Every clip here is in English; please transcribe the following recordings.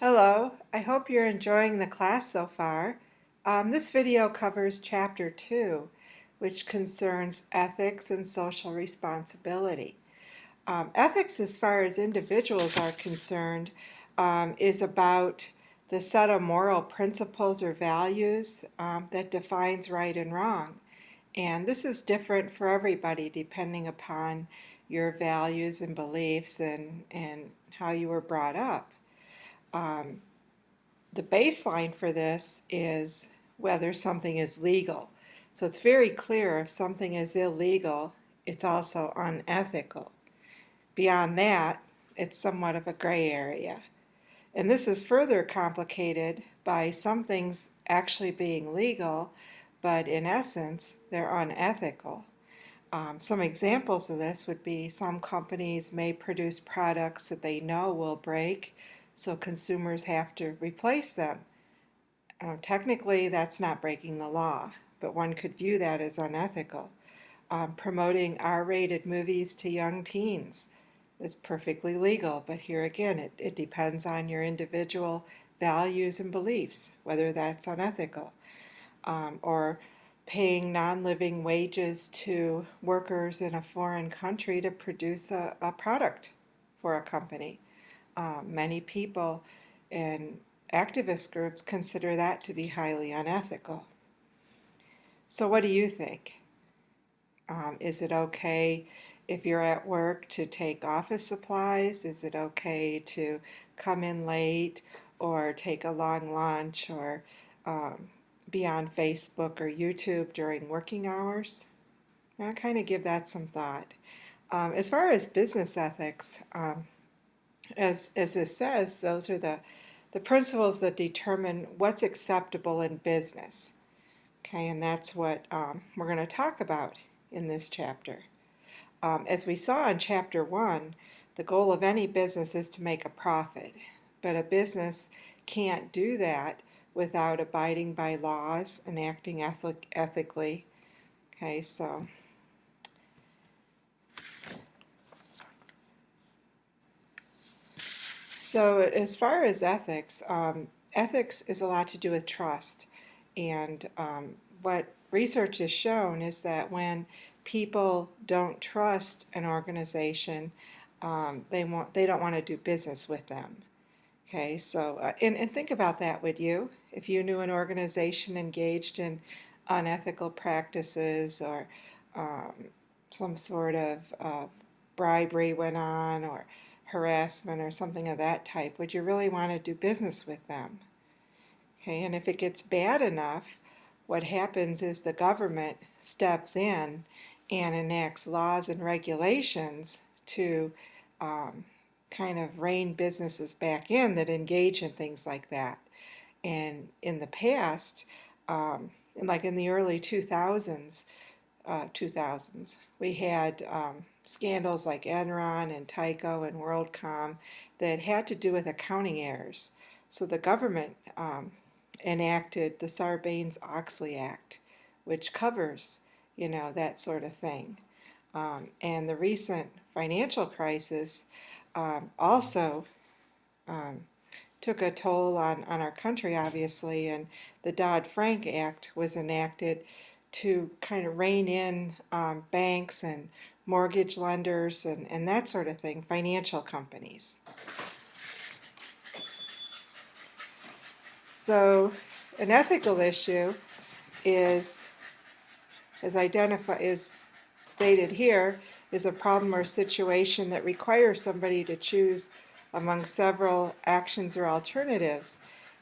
Hello, I hope you're enjoying the class so far. This video covers Chapter 2, which concerns ethics and social responsibility. Ethics, as far as individuals are concerned, is about the set of moral principles or values that defines right and wrong. And this is different for everybody depending upon your values and beliefs and how you were brought up. The baseline for this is whether something is legal. So it's very clear if something is illegal, it's also unethical. Beyond that, it's somewhat of a gray area. And this is further complicated by some things actually being legal, but in essence, they're unethical. Some examples of this would be some companies may produce products that they know will break, so consumers have to replace them. Technically, that's not breaking the law, but one could view that as unethical. Promoting R-rated movies to young teens is perfectly legal, but here again, it depends on your individual values and beliefs, whether that's unethical. Or paying non-living wages to workers in a foreign country to produce a product for a company. Many people and activist groups consider that to be highly unethical. So what do you think? Is it okay if you're at work to take office supplies? Is it okay to come in late or take a long lunch or be on Facebook or YouTube during working hours? I'll kind of give that some thought. As far as business ethics, as it says, those are the principles that determine what's acceptable in business. Okay, and that's what we're going to talk about in this chapter. As we saw in Chapter 1, the goal of any business is to make a profit, but a business can't do that without abiding by laws and acting ethically. Okay, so as far as ethics, ethics is a lot to do with trust. And what research has shown is that when people don't trust an organization, they don't want to do business with them. Okay, so and think about that, would you? If you knew an organization engaged in unethical practices or some sort of bribery went on or harassment or something of that type, would you really want to do business with them? Okay, and if it gets bad enough, what happens is the government steps in and enacts laws and regulations to kind of rein businesses back in that engage in things like that. And in the past, like in the early 2000s, we had scandals like Enron and Tyco and WorldCom that had to do with accounting errors. So the government enacted the Sarbanes-Oxley Act, which covers, that sort of thing. And the recent financial crisis also took a toll on our country, obviously, and the Dodd-Frank Act was enacted to kind of rein in banks and mortgage lenders and that sort of thing, financial companies. So an ethical issue is stated here, is a problem or situation that requires somebody to choose among several actions or alternatives.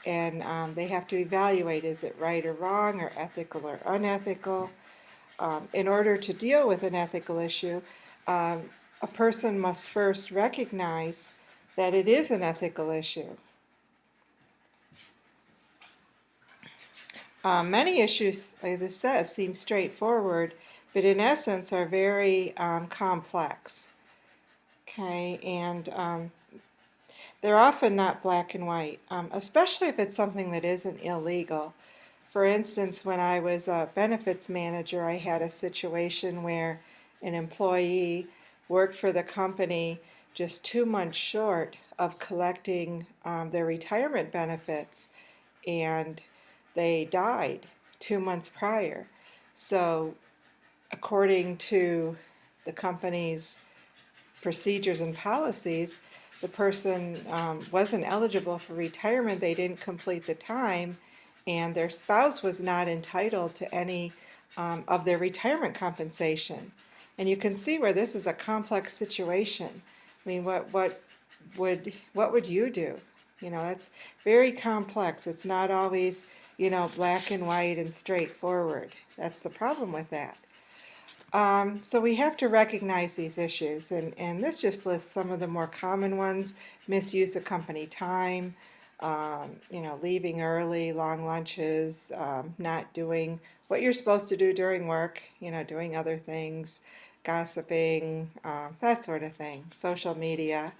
And they have to evaluate, is it right or wrong, or ethical or unethical? In order to deal with an ethical issue, a person must first recognize that it is an ethical issue. Many issues, as it says, seem straightforward, but in essence are very complex. Okay, and they're often not black and white, especially if it's something that isn't illegal. For instance, when I was a benefits manager, I had a situation where an employee worked for the company just 2 months short of collecting their retirement benefits, and they died 2 months prior. So, according to the company's procedures and policies, the person wasn't eligible for retirement, they didn't complete the time, and their spouse was not entitled to any of their retirement compensation. And you can see where this is a complex situation. I mean, what would you do? It's very complex. It's not always, black and white and straightforward. That's the problem with that. So we have to recognize these issues, and this just lists some of the more common ones: misuse of company time, leaving early, long lunches, not doing what you're supposed to do during work, doing other things, gossiping, that sort of thing, social media,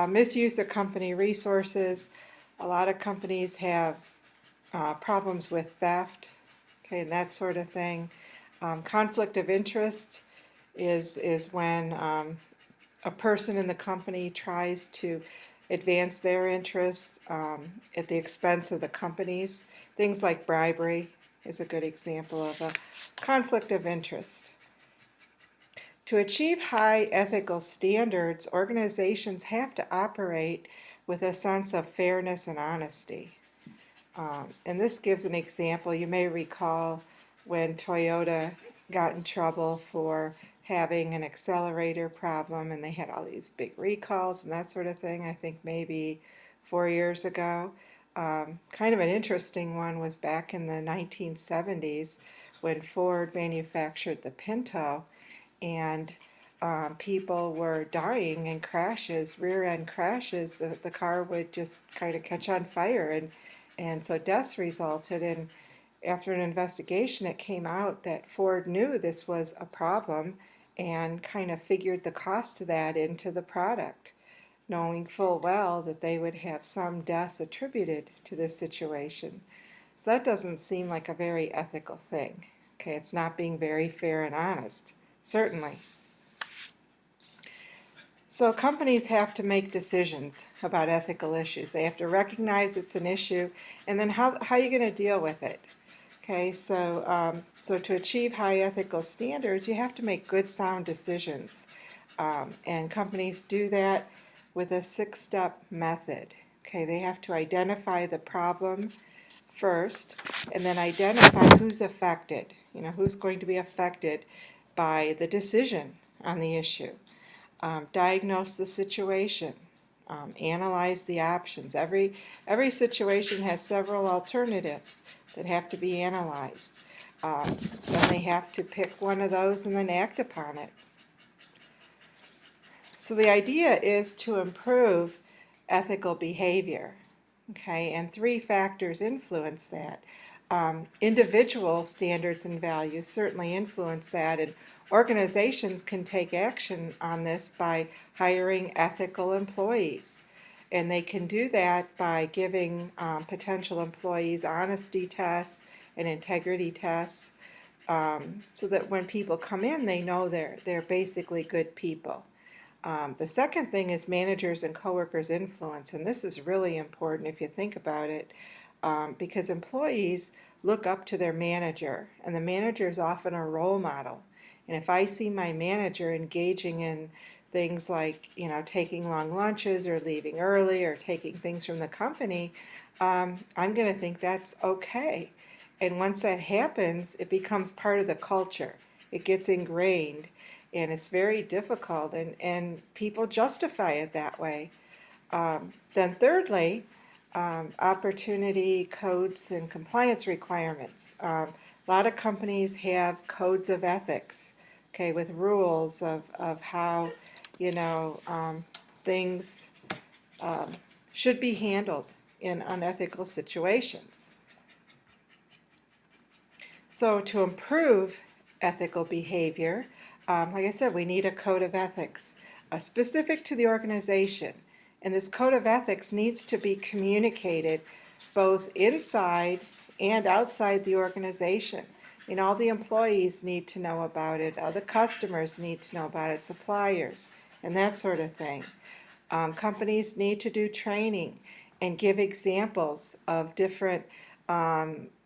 misuse of company resources. A lot of companies have problems with theft, okay, and that sort of thing. Conflict of interest is when a person in the company tries to advance their interests at the expense of the company's. Things like bribery is a good example of a conflict of interest. To achieve high ethical standards, organizations have to operate with a sense of fairness and honesty. And this gives an example. You may recall when Toyota got in trouble for having an accelerator problem, and they had all these big recalls and that sort of thing, I think maybe 4 years ago. Kind of an interesting one was back in the 1970s when Ford manufactured the Pinto, and people were dying in crashes, rear-end crashes. The car would just kind of catch on fire, and so deaths resulted. And after an investigation, it came out that Ford knew this was a problem and kind of figured the cost of that into the product, knowing full well that they would have some deaths attributed to this situation. So that doesn't seem like a very ethical thing. Okay, it's not being very fair and honest, certainly. So companies have to make decisions about ethical issues. They have to recognize it's an issue, and then how are you going to deal with it? Okay, so to achieve high ethical standards, you have to make good, sound decisions, and companies do that with a 6-step method. Okay, they have to identify the problem first, and then identify who's affected. Who's going to be affected by the decision on the issue. Diagnose the situation. Analyze the options. Every situation has several alternatives that have to be analyzed. Then they have to pick one of those and then act upon it. So the idea is to improve ethical behavior, okay, and 3 factors influence that. Individual standards and values certainly influence that, and organizations can take action on this by hiring ethical employees. And they can do that by giving potential employees honesty tests and integrity tests, so that when people come in, they know they're basically good people. The second thing is managers and coworkers' influence, and this is really important if you think about it, because employees look up to their manager, and the manager is often a role model. And if I see my manager engaging in things like, taking long lunches or leaving early or taking things from the company, I'm going to think that's okay. And once that happens, it becomes part of the culture. It gets ingrained, and it's very difficult, and people justify it that way. Then thirdly, opportunity codes and compliance requirements. A lot of companies have codes of ethics, okay, with rules of how, things should be handled in unethical situations. So to improve ethical behavior, like I said, we need a code of ethics specific to the organization. And this code of ethics needs to be communicated both inside and outside the organization. All the employees need to know about it, the customers need to know about it, suppliers, and that sort of thing. Companies need to do training and give examples of different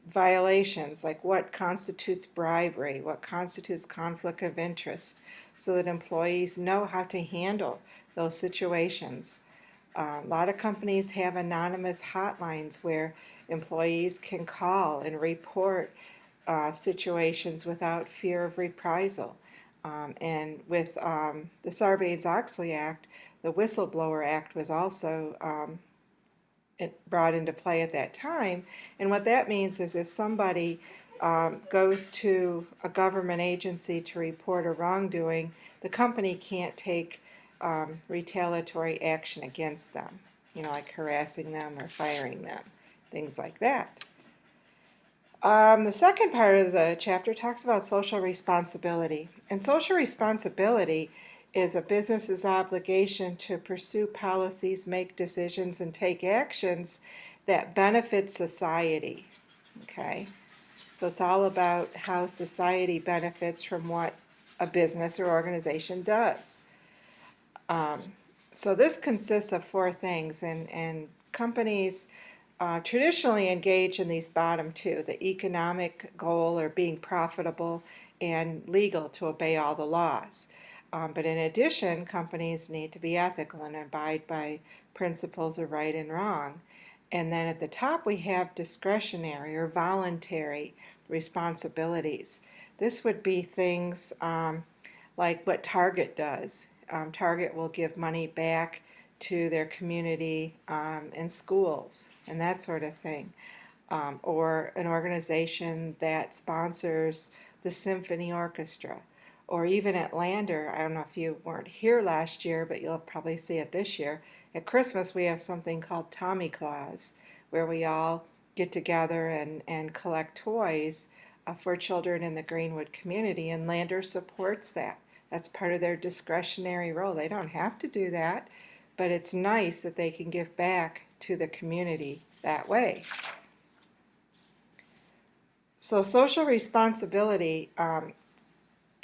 violations, like what constitutes bribery, what constitutes conflict of interest, so that employees know how to handle those situations. A lot of companies have anonymous hotlines where employees can call and report situations without fear of reprisal. And with the Sarbanes-Oxley Act, the Whistleblower Act was also brought into play at that time. And what that means is if somebody goes to a government agency to report a wrongdoing, the company can't take retaliatory action against them, like harassing them or firing them, things like that. The second part of the chapter talks about social responsibility. And social responsibility is a business's obligation to pursue policies, make decisions, and take actions that benefit society. Okay? So it's all about how society benefits from what a business or organization does. So this consists of four things, and companies traditionally engage in these bottom two, the economic goal or being profitable and legal to obey all the laws. But in addition, companies need to be ethical and abide by principles of right and wrong. And then at the top we have discretionary or voluntary responsibilities. This would be things like what Target does. Target will give money back to their community and schools and that sort of thing. Or an organization that sponsors the symphony orchestra. Or even at Lander, I don't know if you weren't here last year, but you'll probably see it this year. At Christmas, we have something called Tommy Claus, where we all get together and collect toys for children in the Greenwood community, and Lander supports that. That's part of their discretionary role. They don't have to do that, but it's nice that they can give back to the community that way. So social responsibility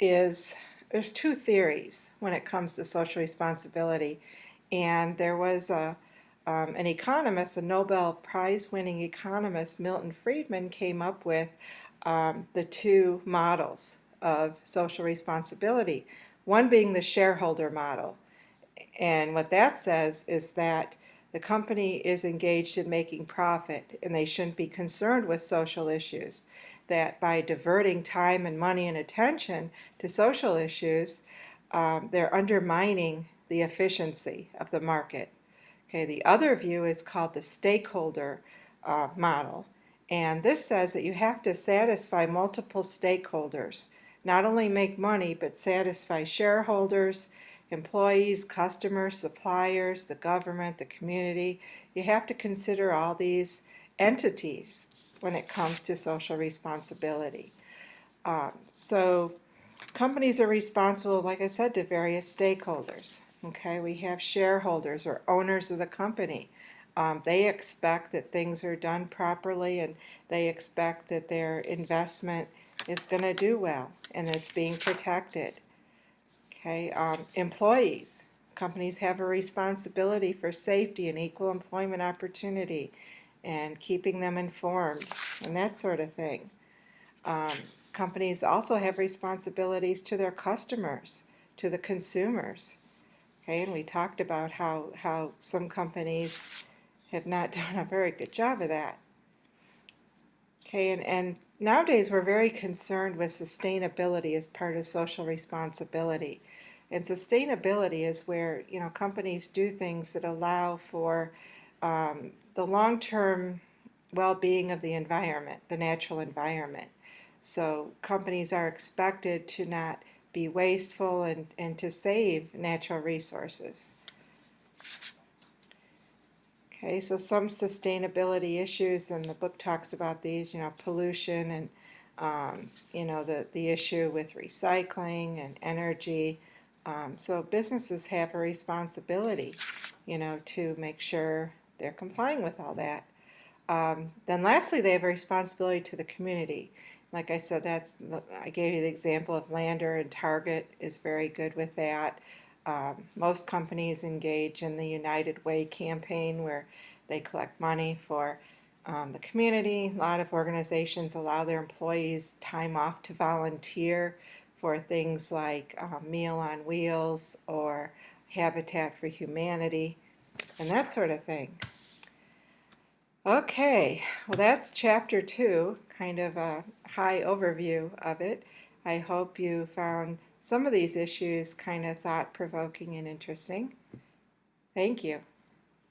there's two theories when it comes to social responsibility. And there was an economist, a Nobel Prize-winning economist, Milton Friedman, came up with the two models of social responsibility, one being the shareholder model. And what that says is that the company is engaged in making profit and they shouldn't be concerned with social issues. That by diverting time and money and attention to social issues, they're undermining the efficiency of the market. Okay, the other view is called the stakeholder model. And this says that you have to satisfy multiple stakeholders, not only make money, but satisfy shareholders, employees, customers, suppliers, the government, the community. You have to consider all these entities when it comes to social responsibility. So companies are responsible, like I said, to various stakeholders. Okay, we have shareholders or owners of the company. They expect that things are done properly and they expect that their investment is going to do well and that it's being protected. Okay, employees. Companies have a responsibility for safety and equal employment opportunity and keeping them informed and that sort of thing. Companies also have responsibilities to their customers, to the consumers. Okay, and we talked about how some companies have not done a very good job of that. Okay, and nowadays we're very concerned with sustainability as part of social responsibility. And sustainability is where, companies do things that allow for the long-term well-being of the environment, the natural environment. So companies are expected to not be wasteful and to save natural resources. Okay, so some sustainability issues, and the book talks about these, pollution and, the issue with recycling and energy. So businesses have a responsibility, to make sure they're complying with all that. Then lastly, they have a responsibility to the community. Like I said, I gave you the example of Lander, and Target is very good with that. Most companies engage in the United Way campaign where they collect money for the community. A lot of organizations allow their employees time off to volunteer for things like Meal on Wheels or Habitat for Humanity and that sort of thing. Okay, well, that's chapter 2, kind of a high overview of it. I hope you found some of these issues kind of thought-provoking and interesting. Thank you.